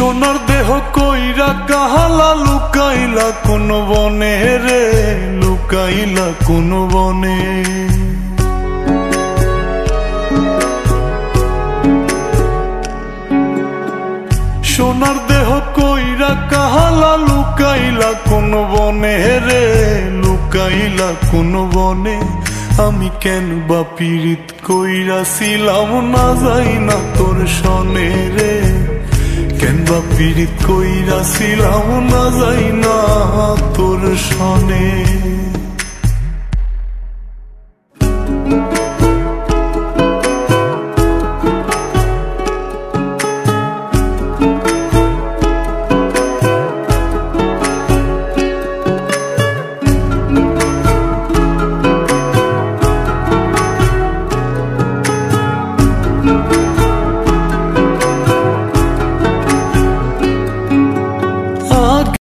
সোনার দেহ কইরা কাহালা লুকাইলা কোন বনে রে, লুকাইলা কোন বনে। সোনার দেহ কইরা কাহালা লুকাইলা কোন বনে রে, লুকাইলা কোন বনে। আমি কেন বা পীড়িত কইরাছিলাম না যাই না তোর সনে রে, কেন বা পীড়িত কইরাছিলাম না যাই না তোর সনে।